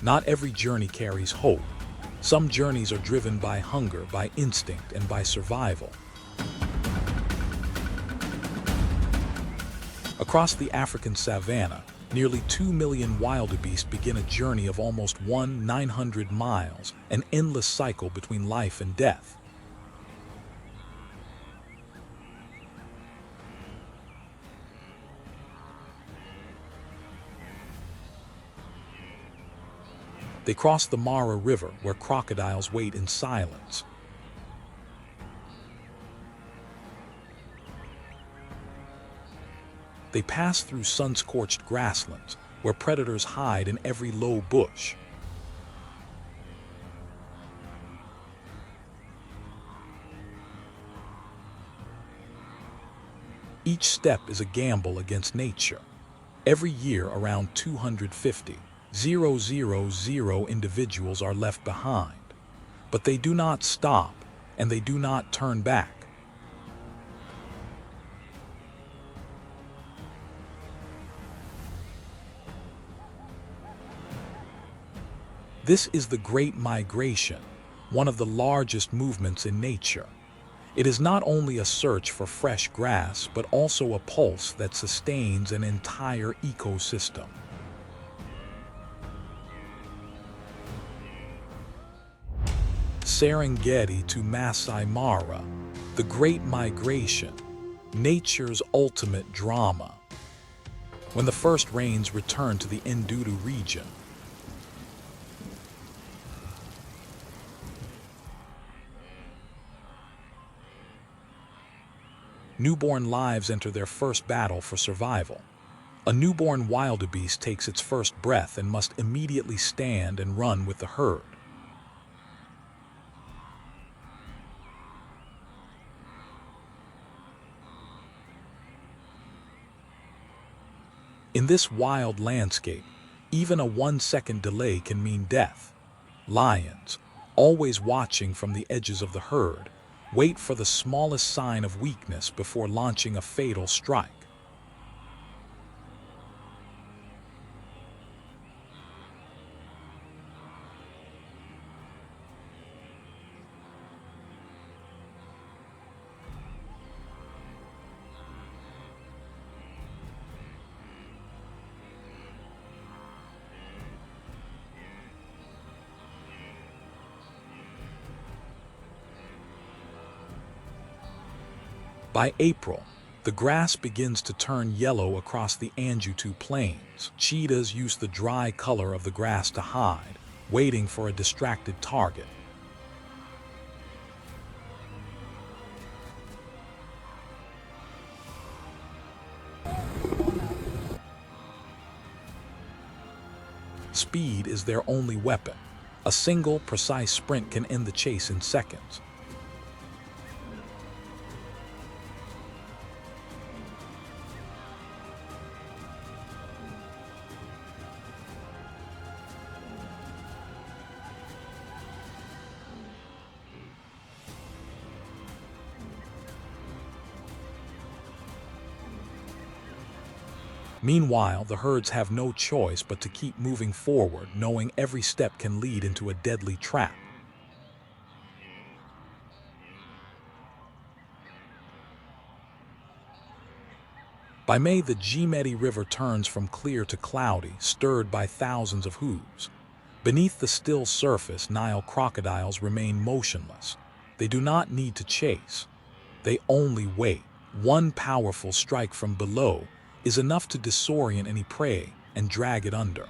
Not every journey carries hope. Some journeys are driven by hunger, by instinct, and by survival. Across the African savanna, nearly 2 million wildebeest begin a journey of almost 900 miles, an endless cycle between life and death. They cross the Mara River, where crocodiles wait in silence. They pass through sun-scorched grasslands, where predators hide in every low bush. Each step is a gamble against nature. Every year, around 250,000 individuals are left behind. But they do not stop, and they do not turn back. This is the Great Migration, one of the largest movements in nature. It is not only a search for fresh grass, but also a pulse that sustains an entire ecosystem. Serengeti to Masai Mara, the Great Migration, nature's ultimate drama. When the first rains return to the Ndudu region, newborn lives enter their first battle for survival. A newborn wildebeest takes its first breath and must immediately stand and run with the herd. In this wild landscape, even a 1-second delay can mean death. Lions, always watching from the edges of the herd, wait for the smallest sign of weakness before launching a fatal strike. By April, the grass begins to turn yellow across the Anjutu plains. Cheetahs use the dry color of the grass to hide, waiting for a distracted target. Speed is their only weapon. A single, precise sprint can end the chase in seconds. Meanwhile, the herds have no choice but to keep moving forward, knowing every step can lead into a deadly trap. By May, the Gazelle River turns from clear to cloudy, stirred by thousands of hooves. Beneath the still surface, Nile crocodiles remain motionless. They do not need to chase. They only wait. One powerful strike from below is enough to disorient any prey and drag it under.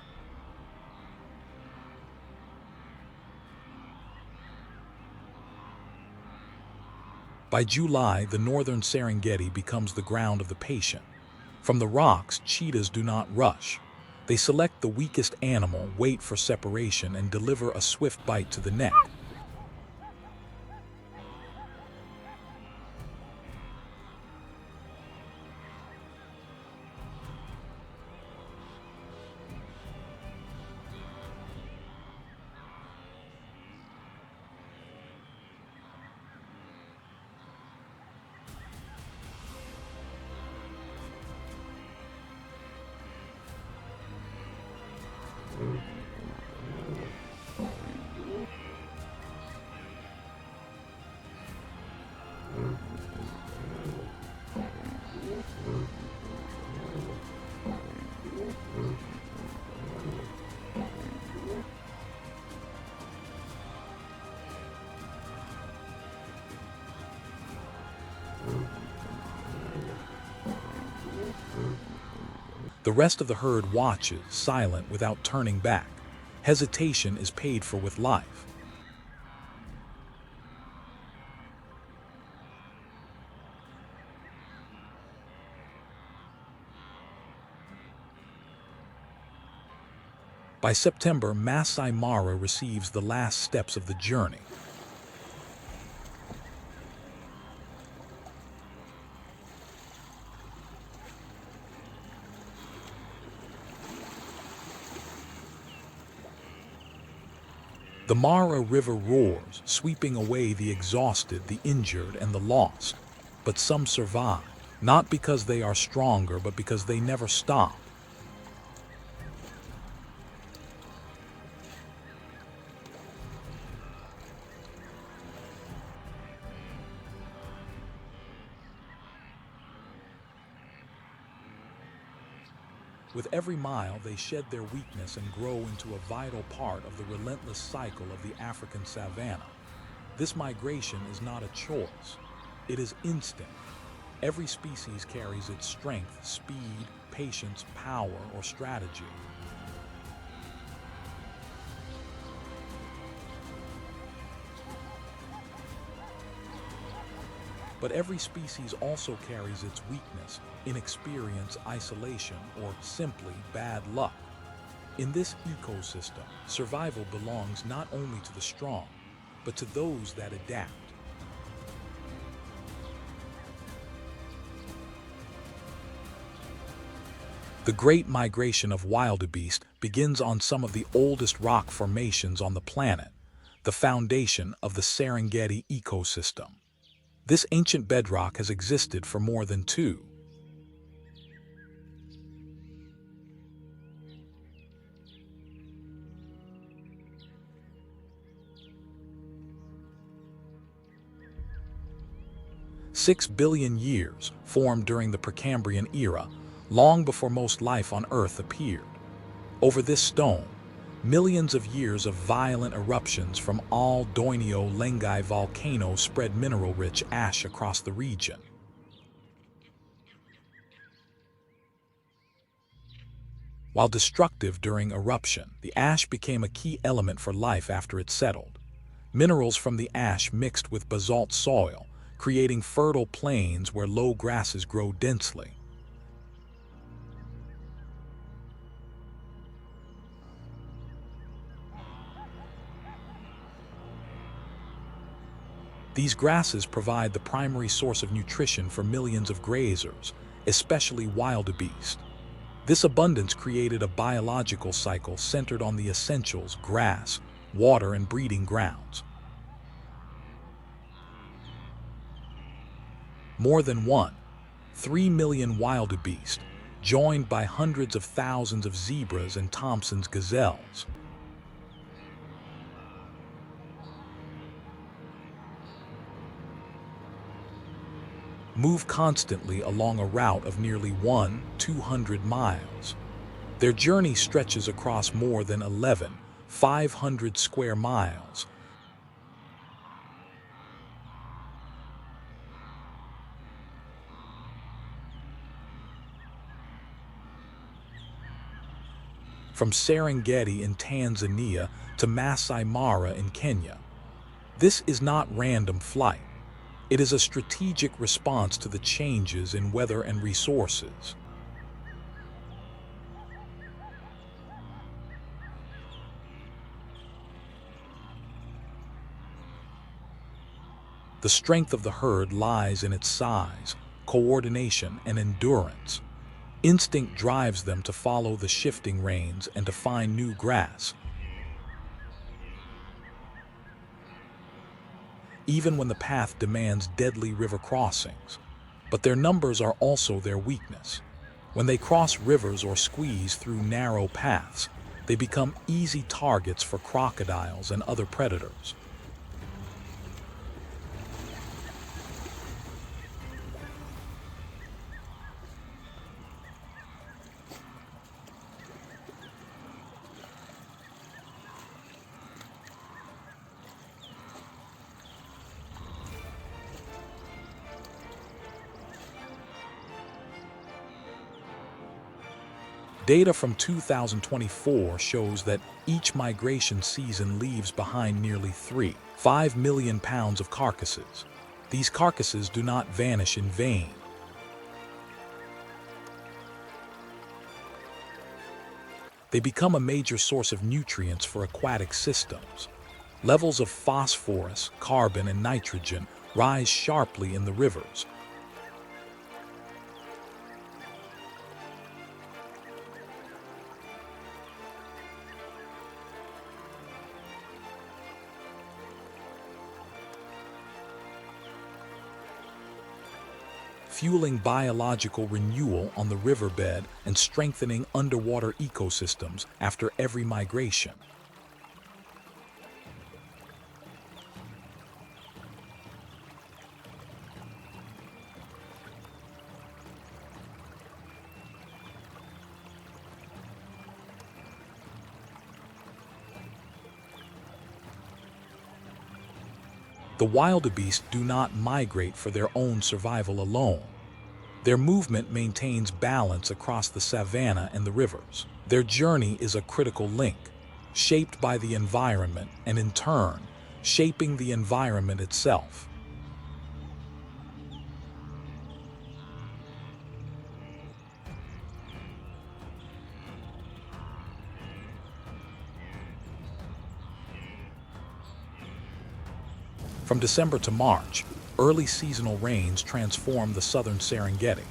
By July, the northern Serengeti becomes the ground of the patient. From the rocks, cheetahs do not rush. They select the weakest animal, wait for separation, and deliver a swift bite to the neck. The rest of the herd watches, silent without turning back. Hesitation is paid for with life. By September, Masai Mara receives the last steps of the journey. The Mara River roars, sweeping away the exhausted, the injured, and the lost. But some survive, not because they are stronger, but because they never stop. With every mile, they shed their weakness and grow into a vital part of the relentless cycle of the African savanna. This migration is not a choice. It is instinct. Every species carries its strength, speed, patience, power, or strategy. But every species also carries its weakness, inexperience, isolation, or simply bad luck. In this ecosystem, survival belongs not only to the strong, but to those that adapt. The Great Migration of Wildebeest begins on some of the oldest rock formations on the planet, the foundation of the Serengeti ecosystem. This ancient bedrock has existed for more than 6 billion years, formed during the Precambrian era, long before most life on Earth appeared. Over this stone, millions of years of violent eruptions from Al Doinio Lengai volcano spread mineral-rich ash across the region. While destructive during eruption, the ash became a key element for life after it settled. Minerals from the ash mixed with basalt soil, creating fertile plains where low grasses grow densely. These grasses provide the primary source of nutrition for millions of grazers, especially wildebeest. This abundance created a biological cycle centered on the essentials: grass, water, and breeding grounds. More than 3 million wildebeest, joined by hundreds of thousands of zebras and Thompson's gazelles, move constantly along a route of nearly 200 miles. Their journey stretches across more than 500 square miles. From Serengeti in Tanzania to Masai Mara in Kenya. This is not random flight. It is a strategic response to the changes in weather and resources. The strength of the herd lies in its size, coordination, and endurance. Instinct drives them to follow the shifting reins and to find new grass, even when the path demands deadly river crossings. But their numbers are also their weakness. When they cross rivers or squeeze through narrow paths, they become easy targets for crocodiles and other predators. Data from 2024 shows that each migration season leaves behind nearly 3.5 million pounds of carcasses. These carcasses do not vanish in vain. They become a major source of nutrients for aquatic systems. Levels of phosphorus, carbon, and nitrogen rise sharply in the rivers. Fueling biological renewal on the riverbed and strengthening underwater ecosystems after every migration. The wildebeest do not migrate for their own survival alone. Their movement maintains balance across the savanna and the rivers. Their journey is a critical link, shaped by the environment and in turn, shaping the environment itself. From December to March, early seasonal rains transform the southern Serengeti.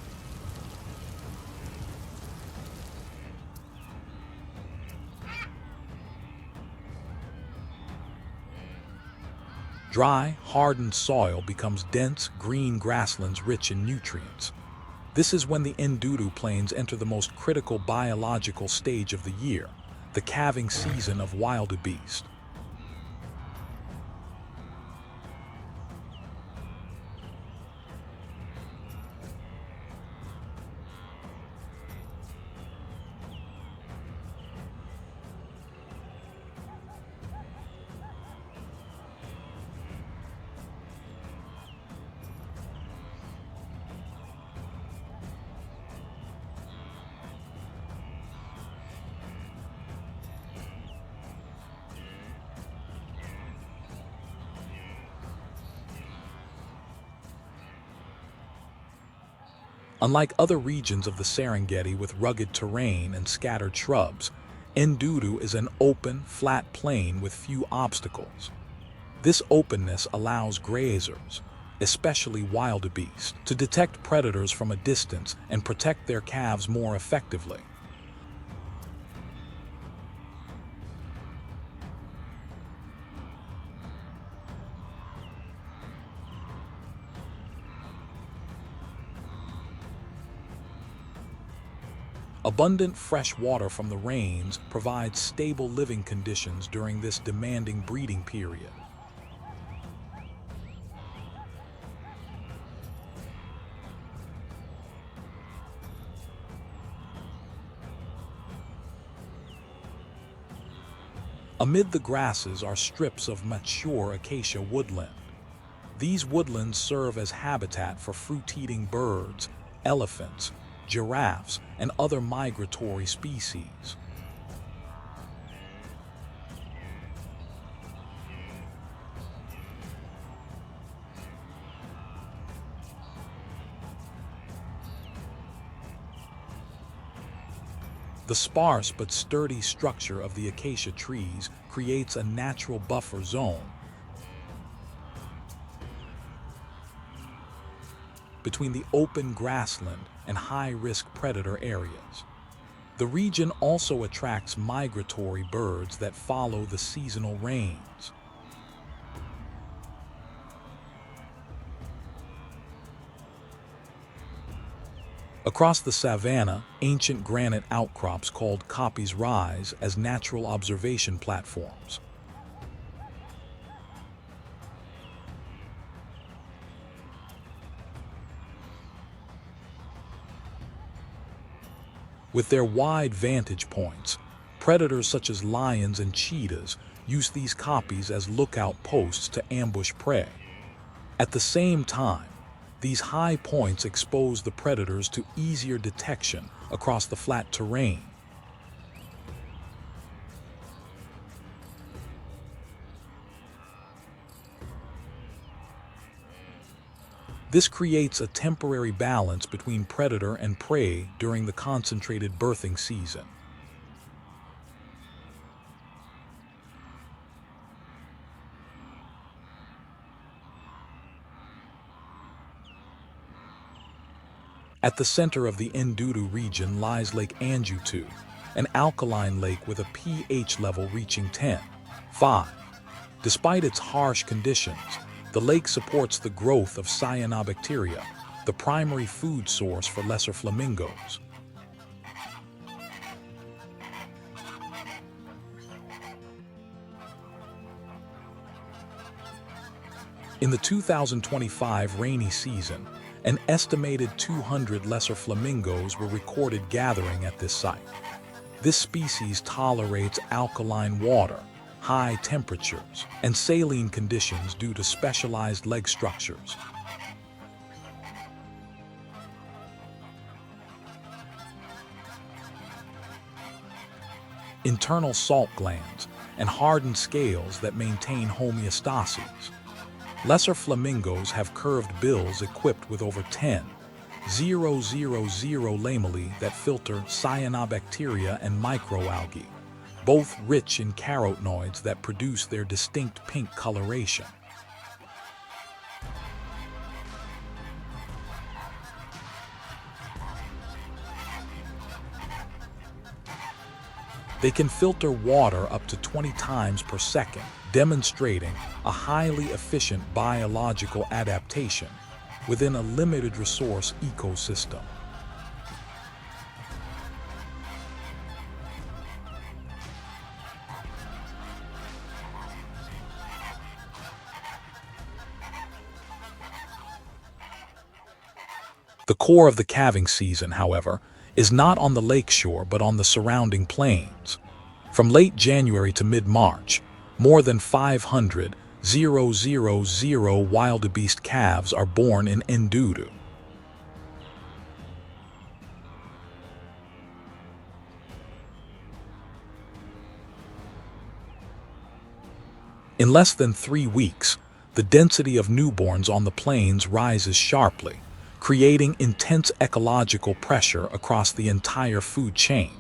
Dry, hardened soil becomes dense, green grasslands rich in nutrients. This is when the Ndudu Plains enter the most critical biological stage of the year, the calving season of wildebeest. Unlike other regions of the Serengeti with rugged terrain and scattered shrubs, Ndudu is an open, flat plain with few obstacles. This openness allows grazers, especially wildebeest, to detect predators from a distance and protect their calves more effectively. Abundant fresh water from the rains provides stable living conditions during this demanding breeding period. Amid the grasses are strips of mature acacia woodland. These woodlands serve as habitat for fruit-eating birds, elephants, giraffes, and other migratory species. The sparse but sturdy structure of the acacia trees creates a natural buffer zone between the open grassland and high-risk predator areas. The region also attracts migratory birds that follow the seasonal rains. Across the savanna, ancient granite outcrops called kopjes rise as natural observation platforms. With their wide vantage points, predators such as lions and cheetahs use these kopjes as lookout posts to ambush prey. At the same time, these high points expose the predators to easier detection across the flat terrain, This creates a temporary balance between predator and prey during the concentrated birthing season. At the center of the Ndudu region lies Lake Anjutu, an alkaline lake with a pH level reaching 10.5. Despite its harsh conditions, the lake supports the growth of cyanobacteria, the primary food source for lesser flamingos. In the 2025 rainy season, an estimated 200 lesser flamingos were recorded gathering at this site. This species tolerates alkaline water, high temperatures, and saline conditions due to specialized leg structures. Internal salt glands and hardened scales that maintain homeostasis. Lesser flamingos have curved bills equipped with over 10,000 lamella that filter cyanobacteria and microalgae, both rich in carotenoids that produce their distinct pink coloration. They can filter water up to 20 times per second, demonstrating a highly efficient biological adaptation within a limited resource ecosystem. The core of the calving season, however, is not on the lakeshore but on the surrounding plains. From late January to mid-March, more than 500,000 wildebeest calves are born in Ndudu. In less than 3 weeks, the density of newborns on the plains rises sharply, creating intense ecological pressure across the entire food chain.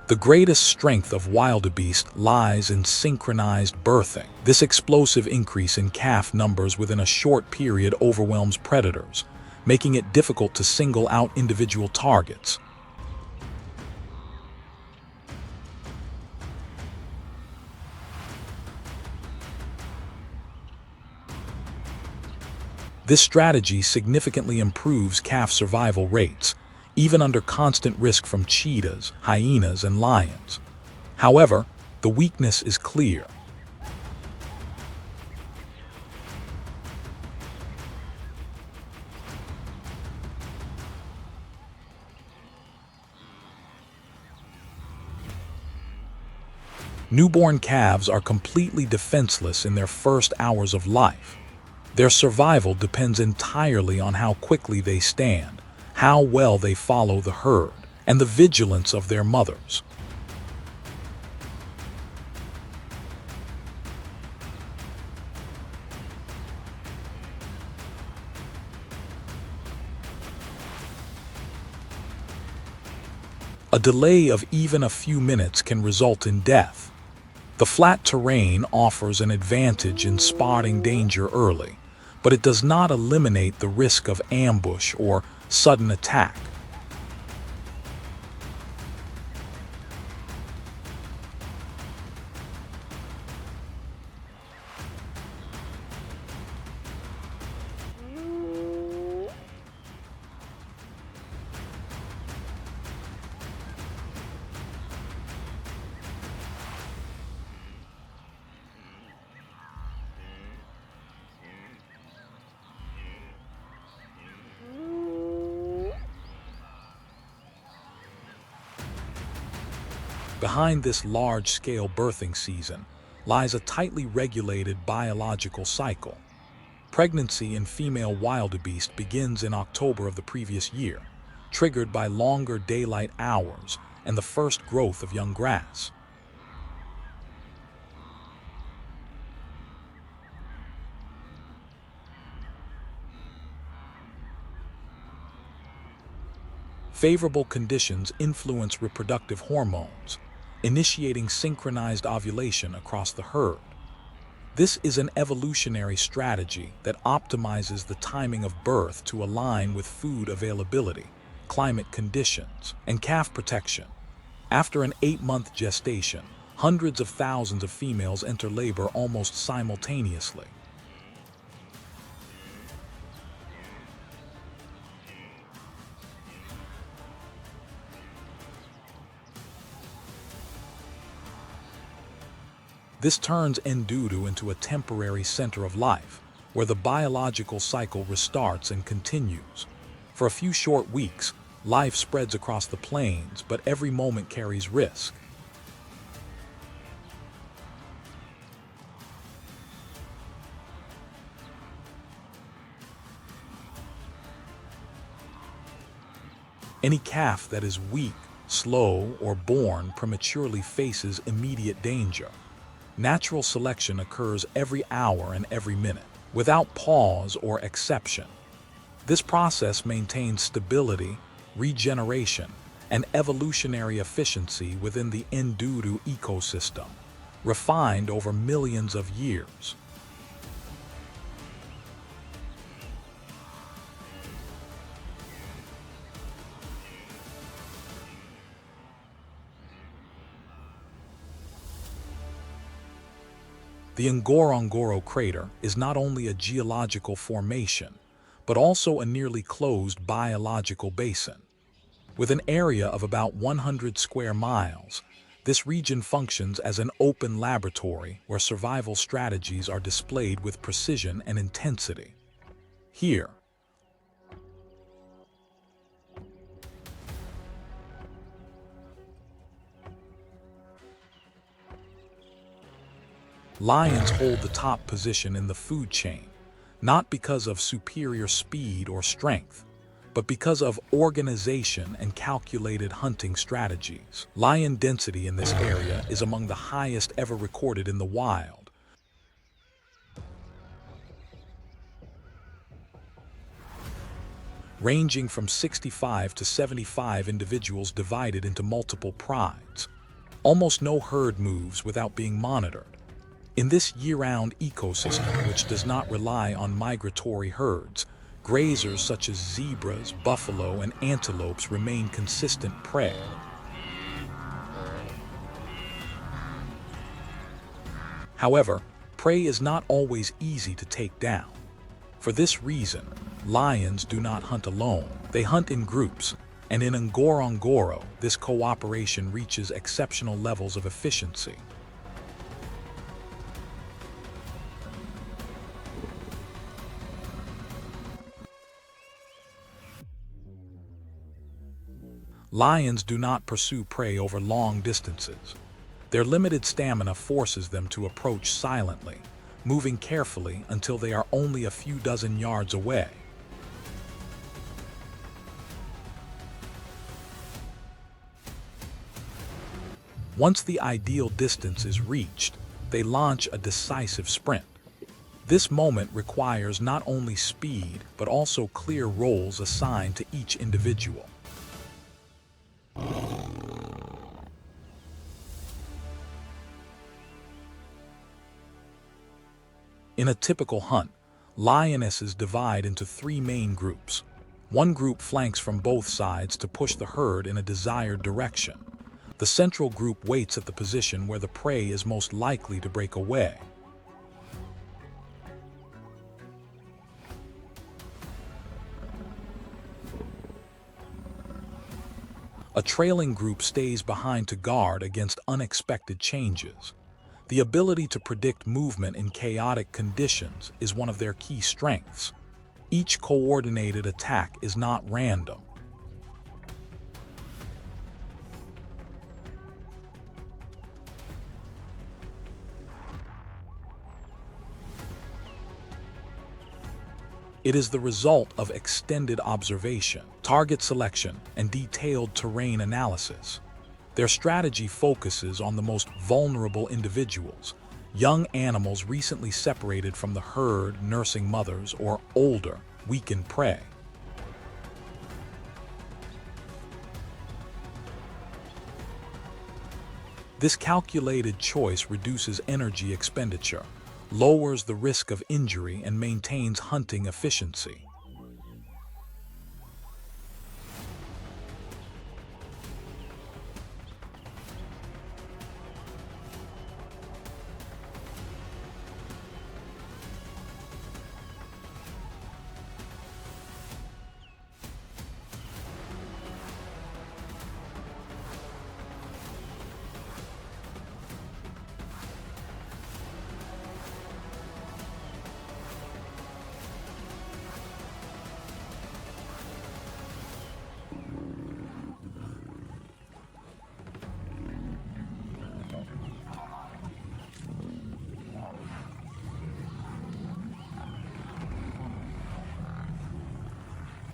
The greatest strength of wildebeest lies in synchronized birthing. This explosive increase in calf numbers within a short period overwhelms predators, making it difficult to single out individual targets. This strategy significantly improves calf survival rates, even under constant risk from cheetahs, hyenas, and lions. However, the weakness is clear. Newborn calves are completely defenseless in their first hours of life. Their survival depends entirely on how quickly they stand, how well they follow the herd, and the vigilance of their mothers. A delay of even a few minutes can result in death. The flat terrain offers an advantage in spotting danger early, but it does not eliminate the risk of ambush or sudden attack. Behind this large-scale birthing season lies a tightly regulated biological cycle. Pregnancy in female wildebeest begins in October of the previous year, triggered by longer daylight hours and the first growth of young grass. Favorable conditions influence reproductive hormones, initiating synchronized ovulation across the herd. This is an evolutionary strategy that optimizes the timing of birth to align with food availability, climate conditions, and calf protection. After an 8-month gestation, hundreds of thousands of females enter labor almost simultaneously. This turns Endudu into a temporary center of life, where the biological cycle restarts and continues. For a few short weeks, life spreads across the plains, but every moment carries risk. Any calf that is weak, slow, or born prematurely faces immediate danger. Natural selection occurs every hour and every minute, without pause or exception. This process maintains stability, regeneration, and evolutionary efficiency within the Endudu ecosystem, refined over millions of years. The Ngorongoro crater is not only a geological formation, but also a nearly closed biological basin. With an area of about 100 square miles, this region functions as an open laboratory where survival strategies are displayed with precision and intensity. Here, lions hold the top position in the food chain, not because of superior speed or strength, but because of organization and calculated hunting strategies. Lion density in this area is among the highest ever recorded in the wild. Ranging from 65 to 75 individuals divided into multiple prides. Almost no herd moves without being monitored. In this year-round ecosystem, which does not rely on migratory herds, grazers such as zebras, buffalo, and antelopes remain consistent prey. However, prey is not always easy to take down. For this reason, lions do not hunt alone. They hunt in groups, and in Ngorongoro, this cooperation reaches exceptional levels of efficiency. Lions do not pursue prey over long distances. Their limited stamina forces them to approach silently, moving carefully until they are only a few dozen yards away. Once the ideal distance is reached, they launch a decisive sprint. This moment requires not only speed, but also clear roles assigned to each individual. In a typical hunt, lionesses divide into 3 main groups. One group flanks from both sides to push the herd in a desired direction. The central group waits at the position where the prey is most likely to break away. A trailing group stays behind to guard against unexpected changes. The ability to predict movement in chaotic conditions is one of their key strengths. Each coordinated attack is not random. It is the result of extended observation, target selection, and detailed terrain analysis. Their strategy focuses on the most vulnerable individuals, young animals recently separated from the herd, nursing mothers, or older, weakened prey. This calculated choice reduces energy expenditure, lowers the risk of injury, and maintains hunting efficiency.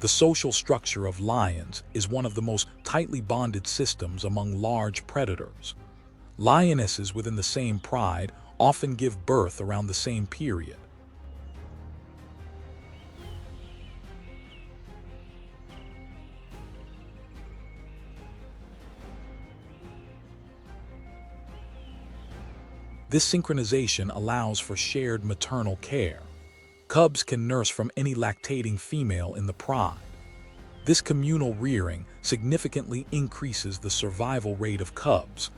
The social structure of lions is one of the most tightly bonded systems among large predators. Lionesses within the same pride often give birth around the same period. This synchronization allows for shared maternal care. Cubs can nurse from any lactating female in the pride. This communal rearing significantly increases the survival rate of cubs.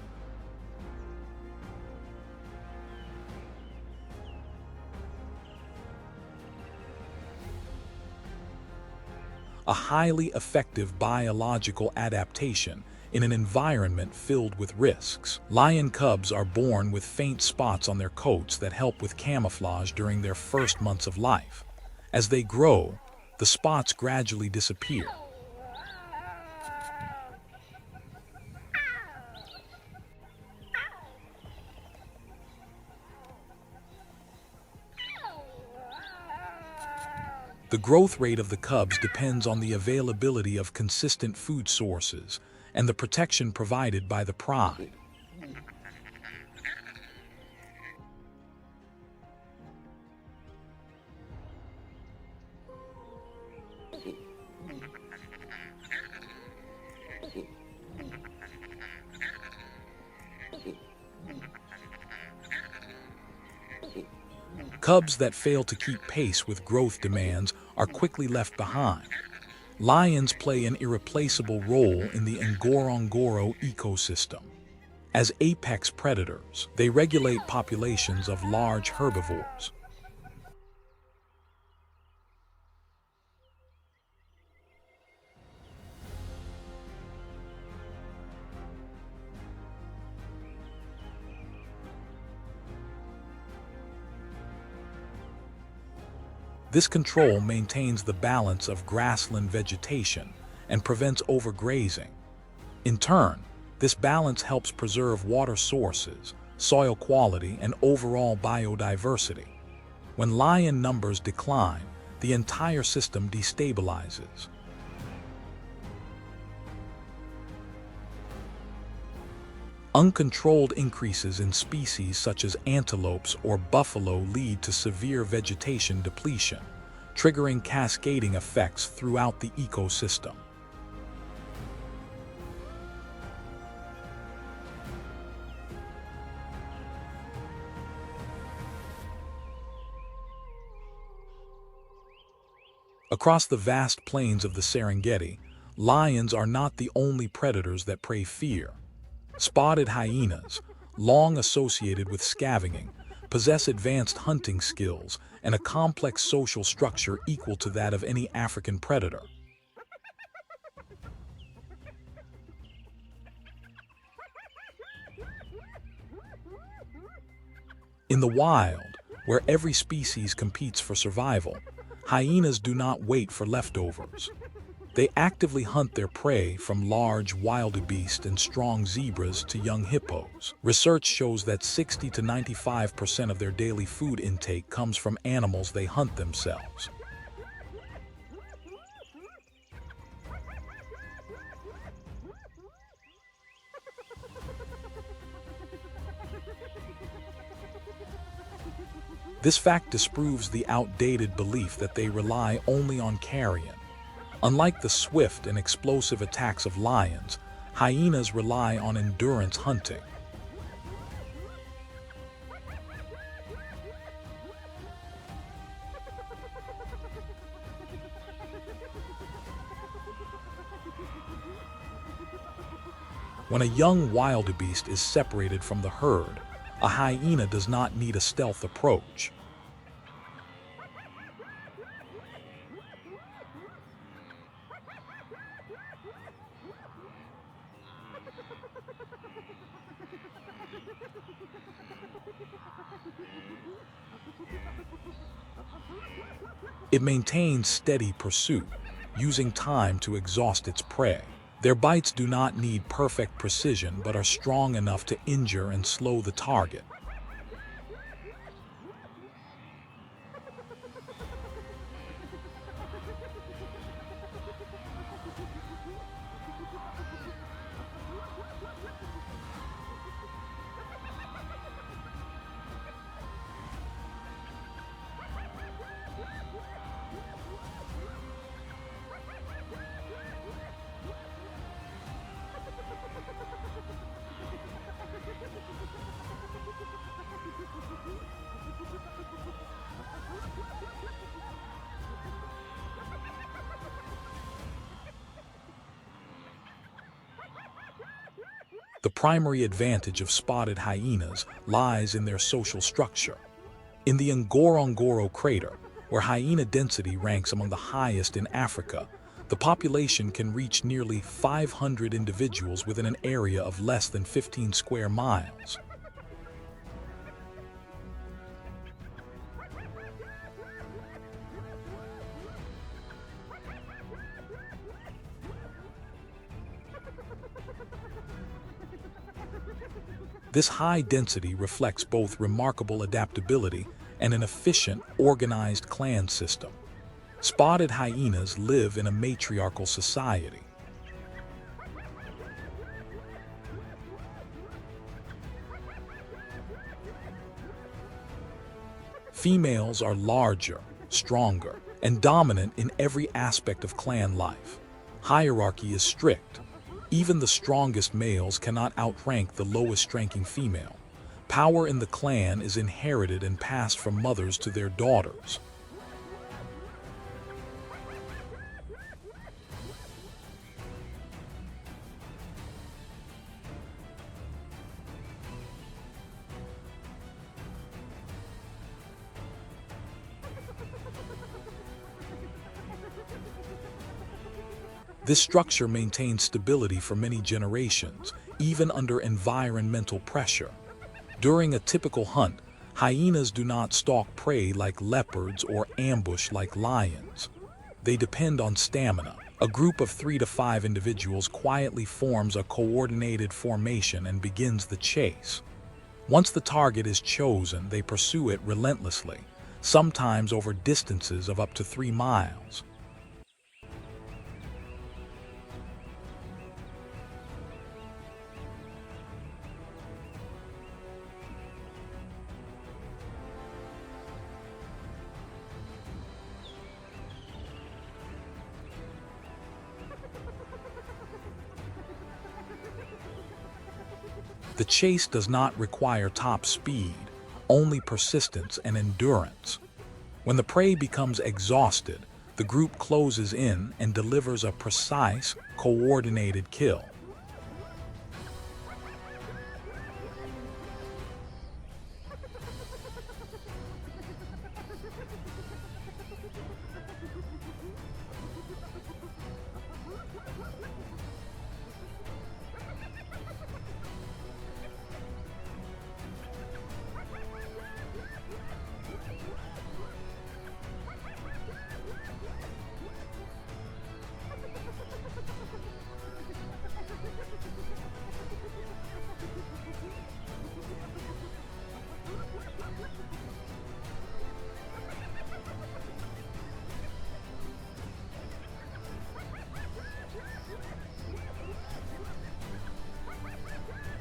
A highly effective biological adaptation in an environment filled with risks. Lion cubs are born with faint spots on their coats that help with camouflage during their first months of life. As they grow, the spots gradually disappear. The growth rate of the cubs depends on the availability of consistent food sources and the protection provided by the pride. Cubs that fail to keep pace with growth demands are quickly left behind. Lions play an irreplaceable role in the Ngorongoro ecosystem. As apex predators, they regulate populations of large herbivores. This control maintains the balance of grassland vegetation and prevents overgrazing. In turn, this balance helps preserve water sources, soil quality, and overall biodiversity. When lion numbers decline, the entire system destabilizes. Uncontrolled increases in species such as antelopes or buffalo lead to severe vegetation depletion, triggering cascading effects throughout the ecosystem. Across the vast plains of the Serengeti, lions are not the only predators that prey fear. Spotted hyenas, long associated with scavenging, possess advanced hunting skills and a complex social structure equal to that of any African predator. In the wild, where every species competes for survival, hyenas do not wait for leftovers. They actively hunt their prey, from large wildebeest and strong zebras to young hippos. Research shows that 60 to 95% of their daily food intake comes from animals they hunt themselves. This fact disproves the outdated belief that they rely only on carrion. Unlike the swift and explosive attacks of lions, hyenas rely on endurance hunting. When a young wildebeest is separated from the herd, a hyena does not need a stealth approach. It maintains steady pursuit, using time to exhaust its prey. Their bites do not need perfect precision but are strong enough to injure and slow the target. The primary advantage of spotted hyenas lies in their social structure. In the Ngorongoro crater, where hyena density ranks among the highest in Africa, the population can reach nearly 500 individuals within an area of less than 15 square miles. This high density reflects both remarkable adaptability and an efficient, organized clan system. Spotted hyenas live in a matriarchal society. Females are larger, stronger, and dominant in every aspect of clan life. Hierarchy is strict. Even the strongest males cannot outrank the lowest-ranking female. Power in the clan is inherited and passed from mothers to their daughters. This structure maintains stability for many generations, even under environmental pressure. During a typical hunt, hyenas do not stalk prey like leopards or ambush like lions. They depend on stamina. A group of 3 to 5 individuals quietly forms a coordinated formation and begins the chase. Once the target is chosen, they pursue it relentlessly, sometimes over distances of up to 3 miles. The chase does not require top speed, only persistence and endurance. When the prey becomes exhausted, the group closes in and delivers a precise, coordinated kill.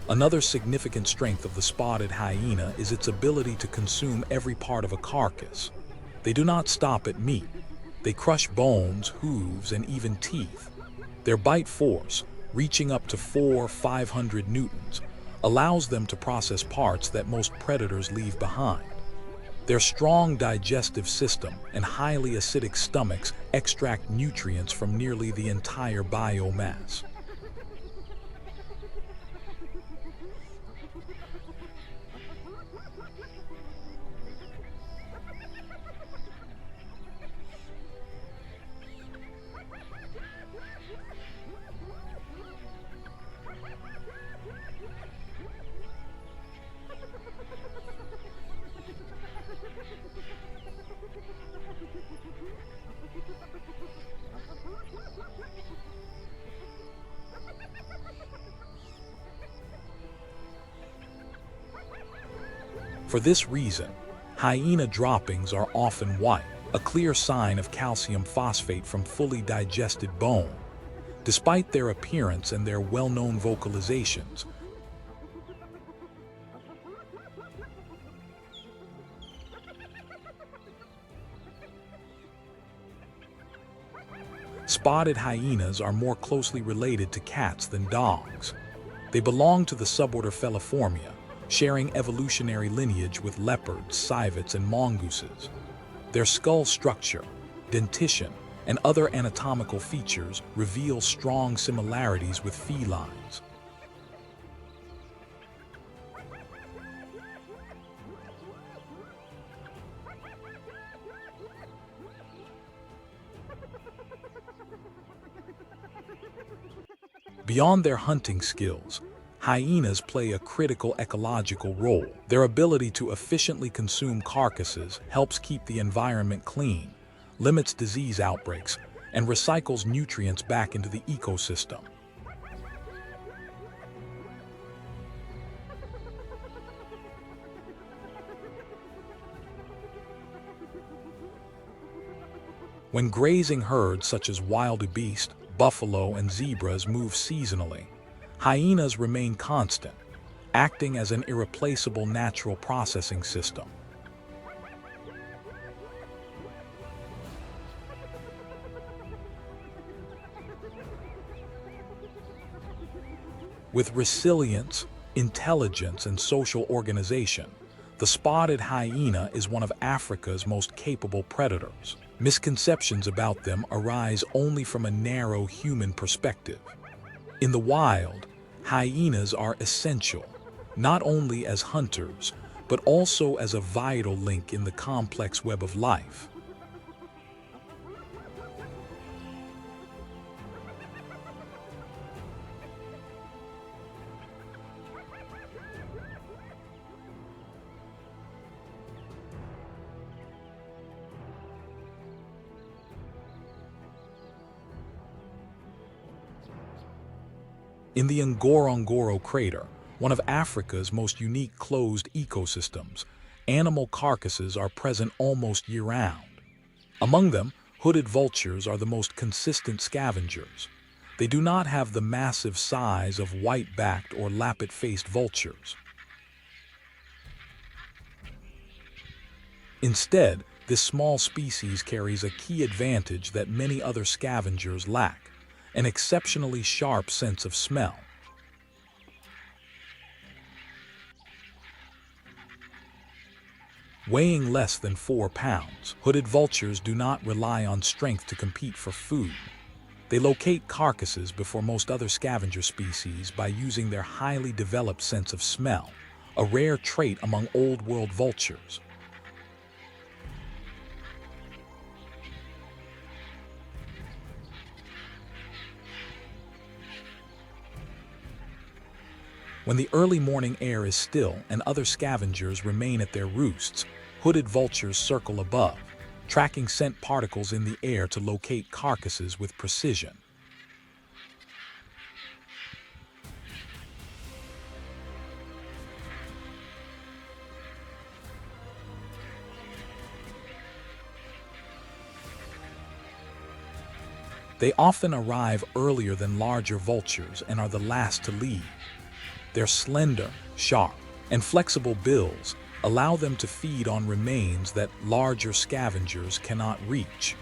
Another significant strength of the spotted hyena is its ability to consume every part of a carcass. They do not stop at meat. They crush bones, hooves, and even teeth. Their bite force, reaching up to 400–500 newtons, allows them to process parts that most predators leave behind. Their strong digestive system and highly acidic stomachs extract nutrients from nearly the entire biomass. For this reason, hyena droppings are often white, a clear sign of calcium phosphate from fully digested bone. Despite their appearance and their well-known vocalizations, spotted hyenas are more closely related to cats than dogs. They belong to the suborder Feliformia, sharing evolutionary lineage with leopards, civets, and mongooses. Their skull structure, dentition, and other anatomical features reveal strong similarities with felines. Beyond their hunting skills, hyenas play a critical ecological role. Their ability to efficiently consume carcasses helps keep the environment clean, limits disease outbreaks, and recycles nutrients back into the ecosystem. When grazing herds such as wildebeest, buffalo, and zebras move seasonally, hyenas remain constant, acting as an irreplaceable natural processing system. With resilience, intelligence, and social organization, the spotted hyena is one of Africa's most capable predators. Misconceptions about them arise only from a narrow human perspective. In the wild, hyenas are essential, not only as hunters, but also as a vital link in the complex web of life. In the Ngorongoro crater, one of Africa's most unique closed ecosystems, animal carcasses are present almost year-round. Among them, hooded vultures are the most consistent scavengers. They do not have the massive size of white-backed or lappet-faced vultures. Instead, this small species carries a key advantage that many other scavengers lack: an exceptionally sharp sense of smell. Weighing less than 4 pounds, hooded vultures do not rely on strength to compete for food. They locate carcasses before most other scavenger species by using their highly developed sense of smell, a rare trait among Old World vultures. When the early morning air is still and other scavengers remain at their roosts, hooded vultures circle above, tracking scent particles in the air to locate carcasses with precision. They often arrive earlier than larger vultures and are the last to leave. Their slender, sharp, and flexible bills allow them to feed on remains that larger scavengers cannot reach.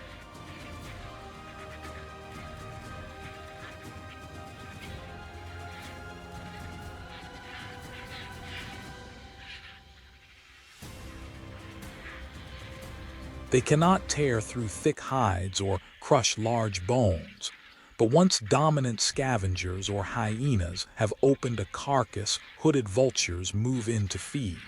They cannot tear through thick hides or crush large bones, but once dominant scavengers or hyenas have opened a carcass, hooded vultures move in to feed.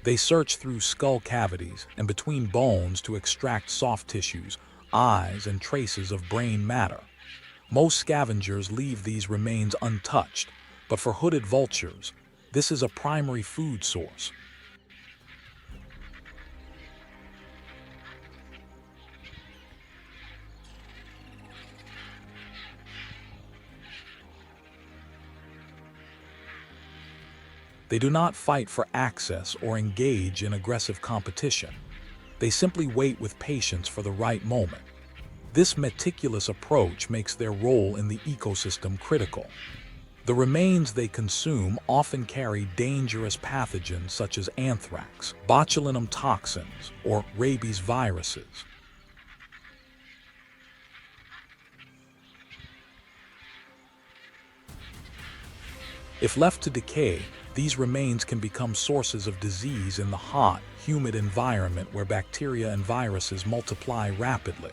They search through skull cavities and between bones to extract soft tissues, eyes, and traces of brain matter. Most scavengers leave these remains untouched, but for hooded vultures, this is a primary food source. They do not fight for access or engage in aggressive competition. They simply wait with patience for the right moment. This meticulous approach makes their role in the ecosystem critical. The remains they consume often carry dangerous pathogens such as anthrax, botulinum toxins, or rabies viruses. If left to decay, these remains can become sources of disease in the hot, humid environment where bacteria and viruses multiply rapidly.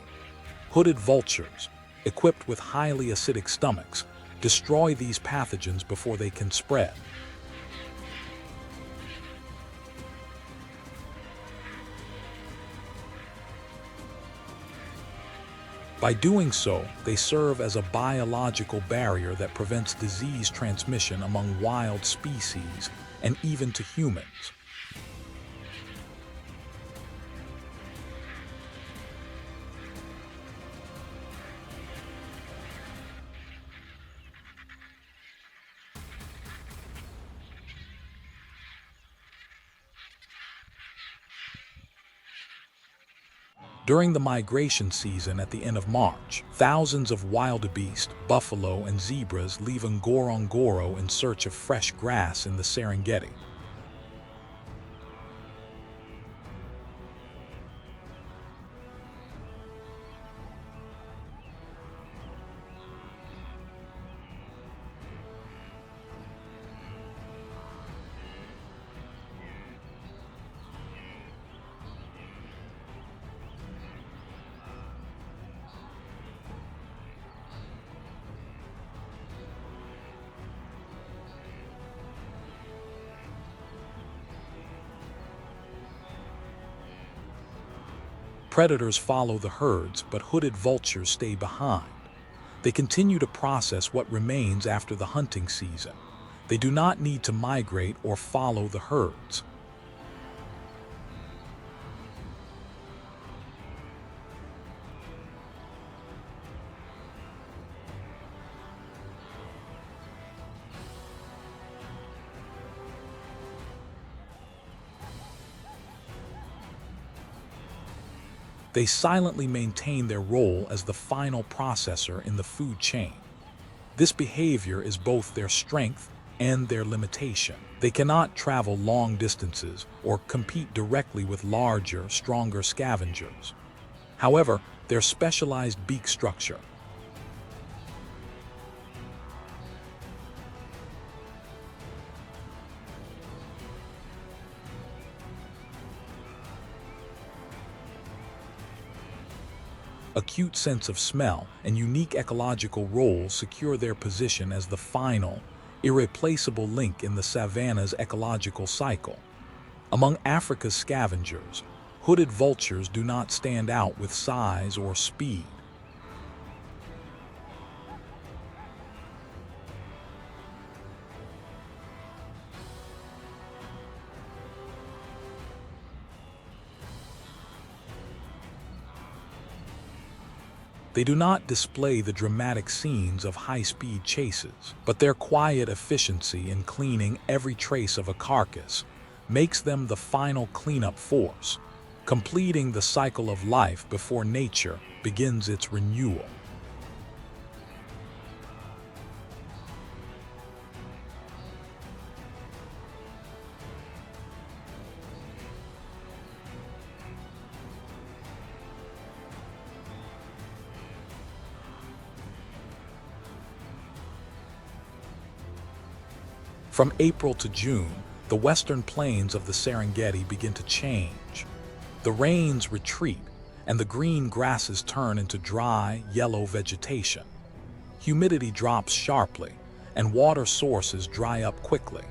Hooded vultures, equipped with highly acidic stomachs, destroy these pathogens before they can spread. By doing so, they serve as a biological barrier that prevents disease transmission among wild species and even to humans. During the migration season at the end of March, thousands of wildebeest, buffalo, and zebras leave Ngorongoro in search of fresh grass in the Serengeti. Predators follow the herds, but hooded vultures stay behind. They continue to process what remains after the hunting season. They do not need to migrate or follow the herds. They silently maintain their role as the final processor in the food chain. This behavior is both their strength and their limitation. They cannot travel long distances or compete directly with larger, stronger scavengers. However, their specialized beak structure, acute sense of smell, and unique ecological roles secure their position as the final, irreplaceable link in the savanna's ecological cycle. Among Africa's scavengers, hooded vultures do not stand out with size or speed. They do not display the dramatic scenes of high-speed chases, but their quiet efficiency in cleaning every trace of a carcass makes them the final cleanup force. completing the cycle of life before nature begins its renewal. From April to June, the western plains of the Serengeti begin to change. The rains retreat, and the green grasses turn into dry, yellow vegetation. Humidity drops sharply, and water sources dry up quickly.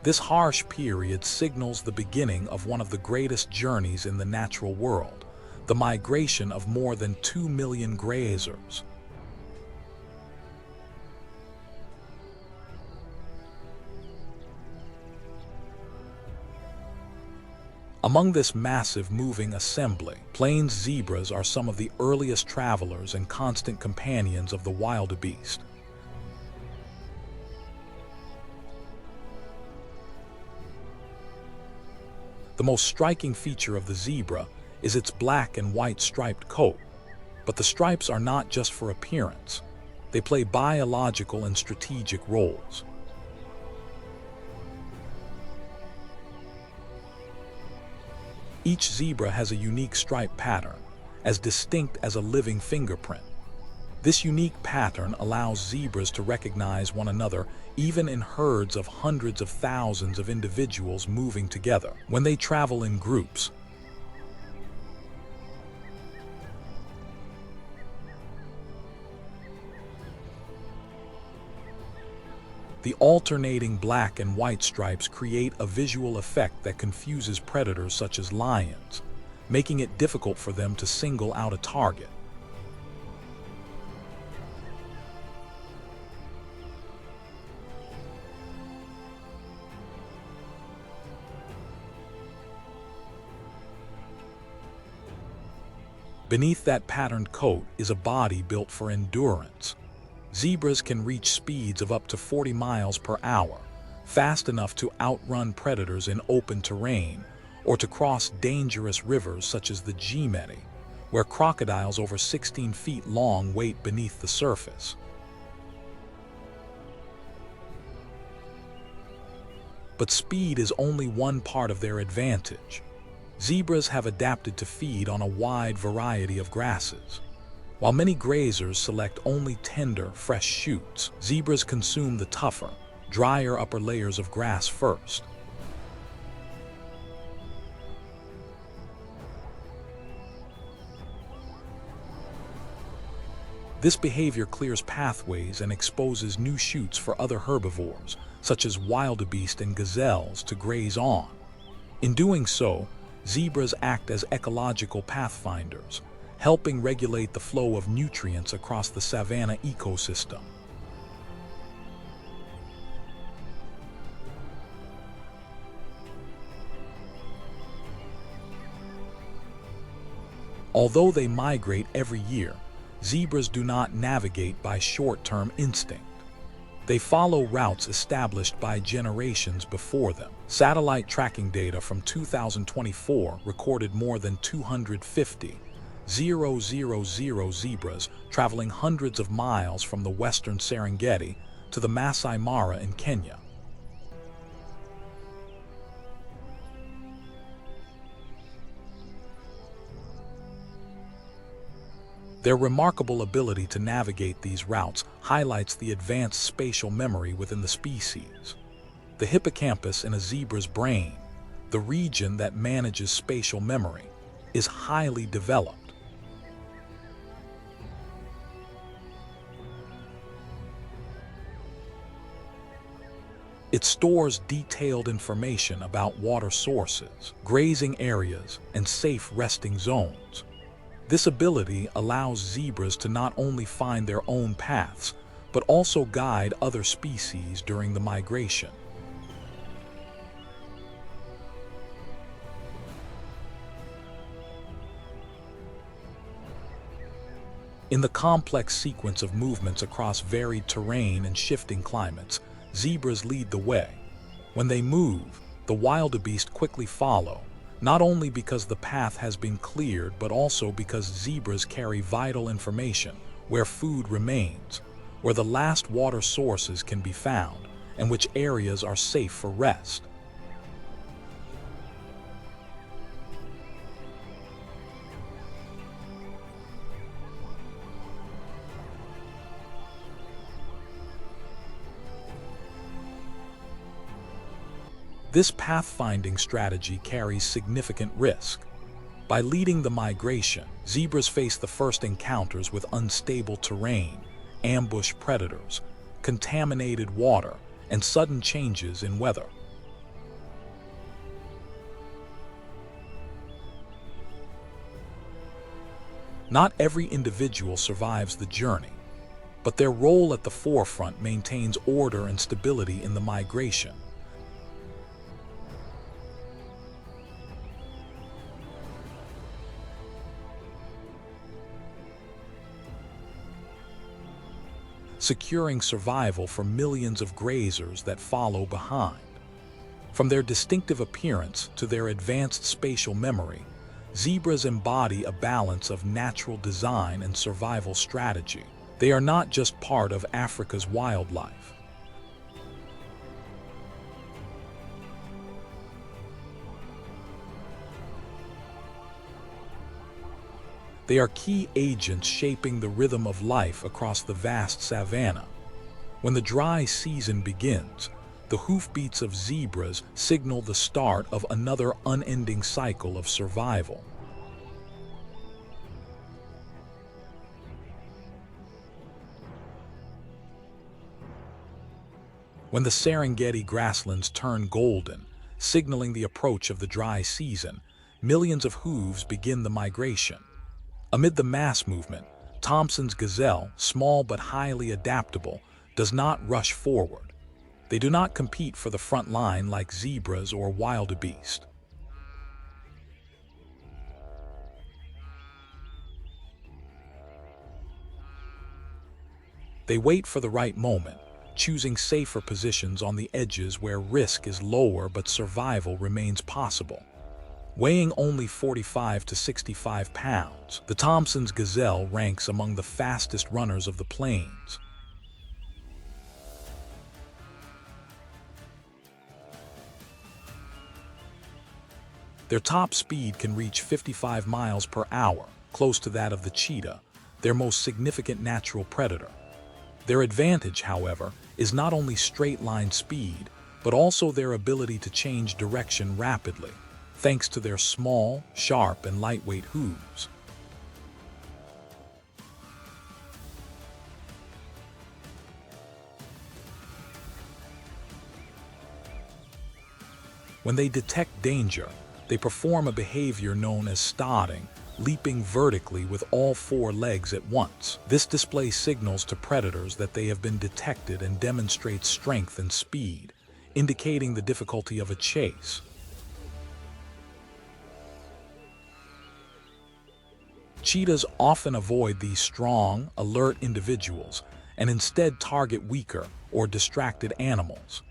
This harsh period signals the beginning of one of the greatest journeys in the natural world, the migration of more than 2 million grazers. Among this massive moving assembly, plains zebras are some of the earliest travelers and constant companions of the wildebeest. The most striking feature of the zebra is its black and white striped coat. But the stripes are not just for appearance. They play biological and strategic roles. Each zebra has a unique stripe pattern, as distinct as a living fingerprint. This unique pattern allows zebras to recognize one another even in herds of hundreds of thousands of individuals moving together. When they travel in groups, the alternating black and white stripes create a visual effect that confuses predators such as lions, making it difficult for them to single out a target. Beneath that patterned coat is a body built for endurance. Zebras can reach speeds of up to 40 miles per hour, fast enough to outrun predators in open terrain or to cross dangerous rivers such as the Gazelle, where crocodiles over 16 feet long wait beneath the surface. But speed is only one part of their advantage. Zebras have adapted to feed on a wide variety of grasses. While many grazers select only tender, fresh shoots, zebras consume the tougher, drier upper layers of grass first. This behavior clears pathways and exposes new shoots for other herbivores, such as wildebeest and gazelles, to graze on. In doing so, zebras act as ecological pathfinders, helping regulate the flow of nutrients across the savanna ecosystem. Although they migrate every year, zebras do not navigate by short-term instinct. They follow routes established by generations before them. Satellite tracking data from 2024 recorded more than 250,000 zebras traveling hundreds of miles from the western Serengeti to the Masai Mara in Kenya. Their remarkable ability to navigate these routes highlights the advanced spatial memory within the species. The hippocampus in a zebra's brain, the region that manages spatial memory, is highly developed. It stores detailed information about water sources, grazing areas, and safe resting zones. This ability allows zebras to not only find their own paths, but also guide other species during the migration. In the complex sequence of movements across varied terrain and shifting climates, zebras lead the way. When they move, the wildebeest quickly follow, not only because the path has been cleared but also because zebras carry vital information: where food remains, where the last water sources can be found, and which areas are safe for rest. This pathfinding strategy carries significant risk. By leading the migration, zebras face the first encounters with unstable terrain, ambush predators, contaminated water, and sudden changes in weather. Not every individual survives the journey, but their role at the forefront maintains order and stability in the migration. Securing survival for millions of grazers that follow behind. From their distinctive appearance to their advanced spatial memory, zebras embody a balance of natural design and survival strategy. They are not just part of Africa's wildlife. They are key agents shaping the rhythm of life across the vast savanna. When the dry season begins, the hoofbeats of zebras signal the start of another unending cycle of survival. When the Serengeti grasslands turn golden, signaling the approach of the dry season, millions of hooves begin the migration. Amid the mass movement, Thomson's gazelle, small but highly adaptable, does not rush forward. They do not compete for the front line like zebras or wildebeest. They wait for the right moment, choosing safer positions on the edges where risk is lower but survival remains possible. Weighing only 45 to 65 pounds, the Thomson's gazelle ranks among the fastest runners of the plains. Their top speed can reach 55 miles per hour, close to that of the cheetah, their most significant natural predator. Their advantage, however, is not only straight-line speed, but also their ability to change direction rapidly, thanks to their small, sharp, and lightweight hooves. When they detect danger, they perform a behavior known as starting, leaping vertically with all four legs at once. This display signals to predators that they have been detected and demonstrates strength and speed, indicating the difficulty of a chase. Cheetahs often avoid these strong, alert individuals and instead target weaker or distracted animals.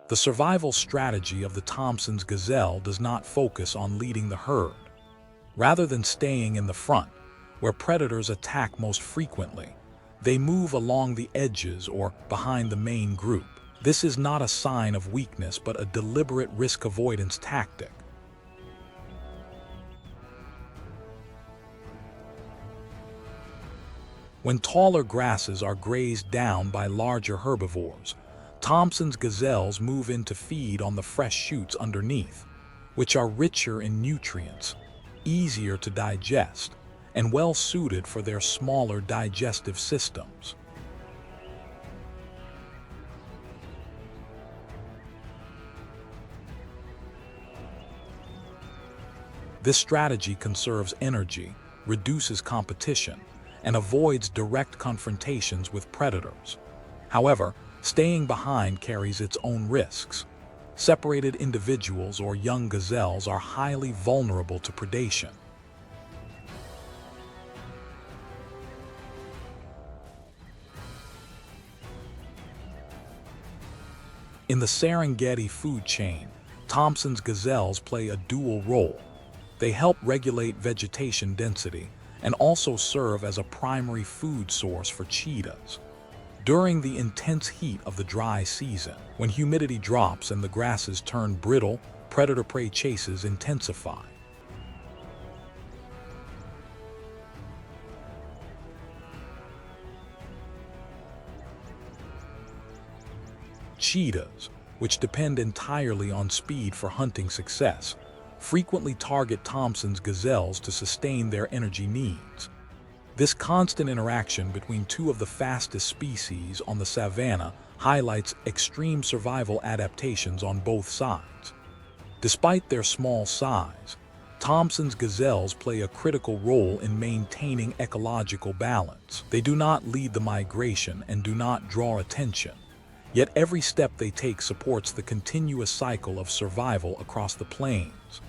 The survival strategy of the Thomson's gazelle does not focus on leading the herd. Rather than staying in the front, where predators attack most frequently, they move along the edges or behind the main group. This is not a sign of weakness but a deliberate risk avoidance tactic. When taller grasses are grazed down by larger herbivores, Thomson's gazelles move in to feed on the fresh shoots underneath, which are richer in nutrients, easier to digest, and well suited for their smaller digestive systems. This strategy conserves energy, reduces competition, and avoids direct confrontations with predators. However, staying behind carries its own risks. Separated individuals or young gazelles are highly vulnerable to predation. In the Serengeti food chain, Thompson's gazelles play a dual role. They help regulate vegetation density and also serve as a primary food source for cheetahs. During the intense heat of the dry season, when humidity drops and the grasses turn brittle, predator-prey chases intensify. Cheetahs, which depend entirely on speed for hunting success, frequently target Thompson's gazelles to sustain their energy needs. This constant interaction between two of the fastest species on the savanna highlights extreme survival adaptations on both sides. Despite their small size, Thompson's gazelles play a critical role in maintaining ecological balance. They do not lead the migration and do not draw attention, yet every step they take supports the continuous cycle of survival across the plains.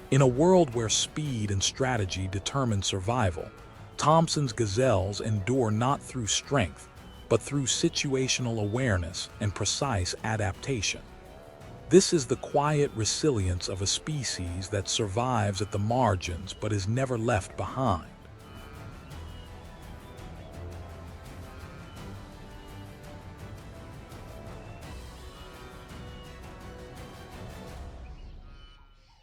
In a world where speed and strategy determine survival, Thompson's gazelles endure not through strength, but through situational awareness and precise adaptation. This is the quiet resilience of a species that survives at the margins but is never left behind.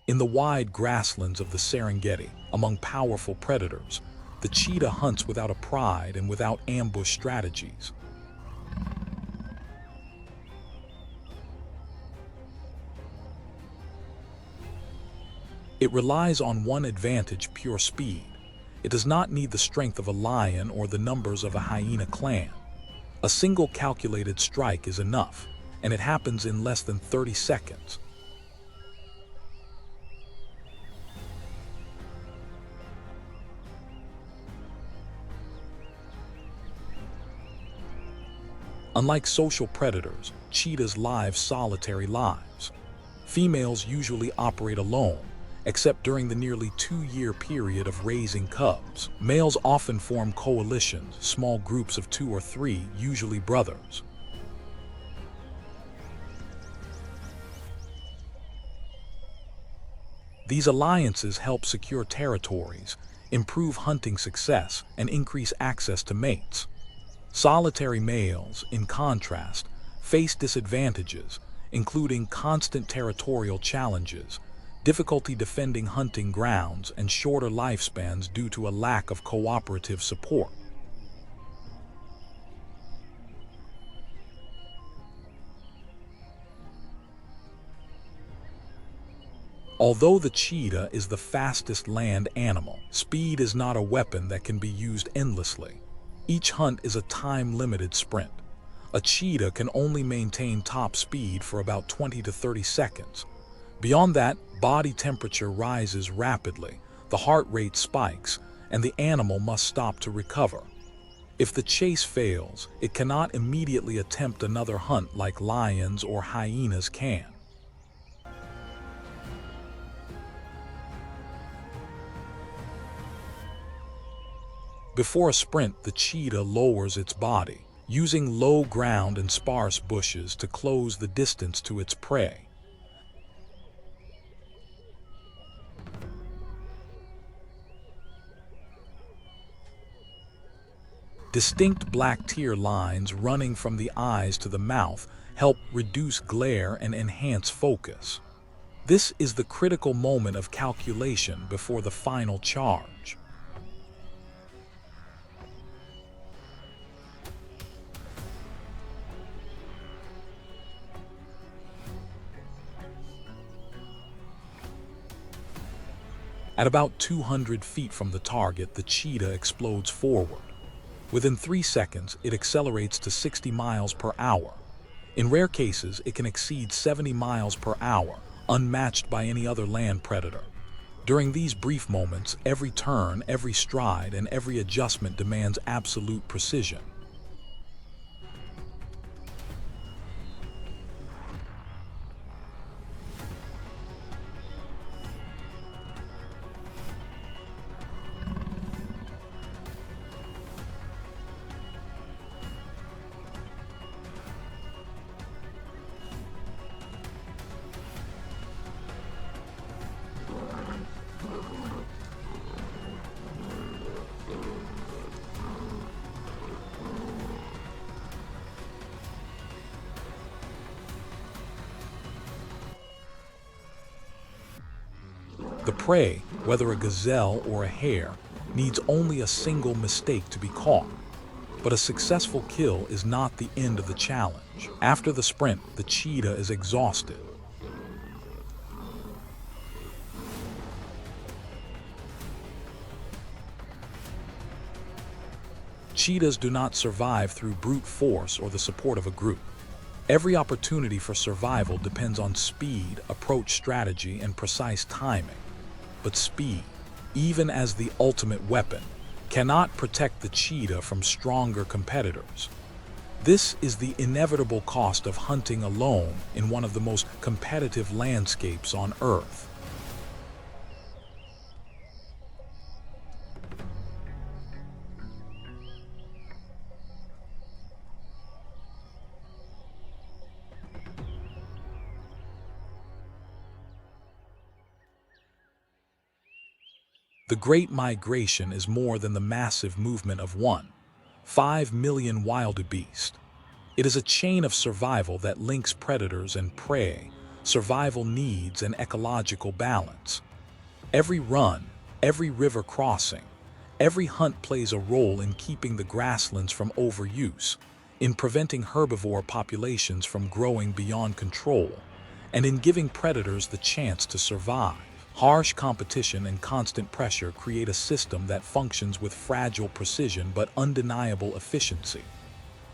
In the wide grasslands of the Serengeti, among powerful predators, the cheetah hunts without a pride and without ambush strategies. It relies on one advantage: pure speed. It does not need the strength of a lion or the numbers of a hyena clan. A single calculated strike is enough, and it happens in less than 30 seconds. Unlike social predators, cheetahs live solitary lives. Females usually operate alone, except during the nearly 2-year period of raising cubs. Males often form coalitions, small groups of 2 or 3, usually brothers. These alliances help secure territories, improve hunting success, and increase access to mates. Solitary males, in contrast, face disadvantages, including constant territorial challenges, difficulty defending hunting grounds, and shorter lifespans due to a lack of cooperative support. Although the cheetah is the fastest land animal, speed is not a weapon that can be used endlessly. Each hunt is a time-limited sprint. A cheetah can only maintain top speed for about 20 to 30 seconds. Beyond that, body temperature rises rapidly, the heart rate spikes, and the animal must stop to recover. If the chase fails, it cannot immediately attempt another hunt like lions or hyenas can. Before a sprint, the cheetah lowers its body, using low ground and sparse bushes to close the distance to its prey. Distinct black tear lines running from the eyes to the mouth help reduce glare and enhance focus. This is the critical moment of calculation before the final charge. At about 200 feet from the target, the cheetah explodes forward. Within 3 seconds, it accelerates to 60 miles per hour. In rare cases, it can exceed 70 miles per hour, unmatched by any other land predator. During these brief moments, every turn, every stride, and every adjustment demands absolute precision. The prey, whether a gazelle or a hare, needs only a single mistake to be caught. But a successful kill is not the end of the challenge. After the sprint, the cheetah is exhausted. Cheetahs do not survive through brute force or the support of a group. Every opportunity for survival depends on speed, approach strategy, and precise timing. But speed, even as the ultimate weapon, cannot protect the cheetah from stronger competitors. This is the inevitable cost of hunting alone in one of the most competitive landscapes on Earth. The Great Migration is more than the massive movement of 5 million wildebeest. It is a chain of survival that links predators and prey, survival needs, and ecological balance. Every run, every river crossing, every hunt plays a role in keeping the grasslands from overuse, in preventing herbivore populations from growing beyond control, and in giving predators the chance to survive. Harsh competition and constant pressure create a system that functions with fragile precision but undeniable efficiency.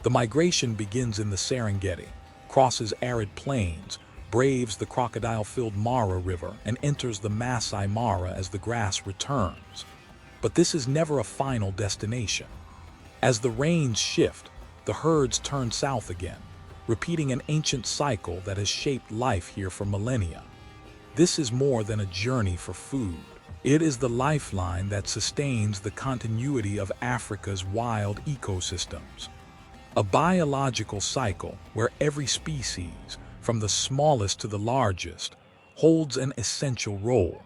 The migration begins in the Serengeti, crosses arid plains, braves the crocodile-filled Mara River, and enters the Masai Mara as the grass returns. But this is never a final destination. As the rains shift, the herds turn south again, repeating an ancient cycle that has shaped life here for millennia. This is more than a journey for food. It is the lifeline that sustains the continuity of Africa's wild ecosystems. A biological cycle where every species, from the smallest to the largest, holds an essential role.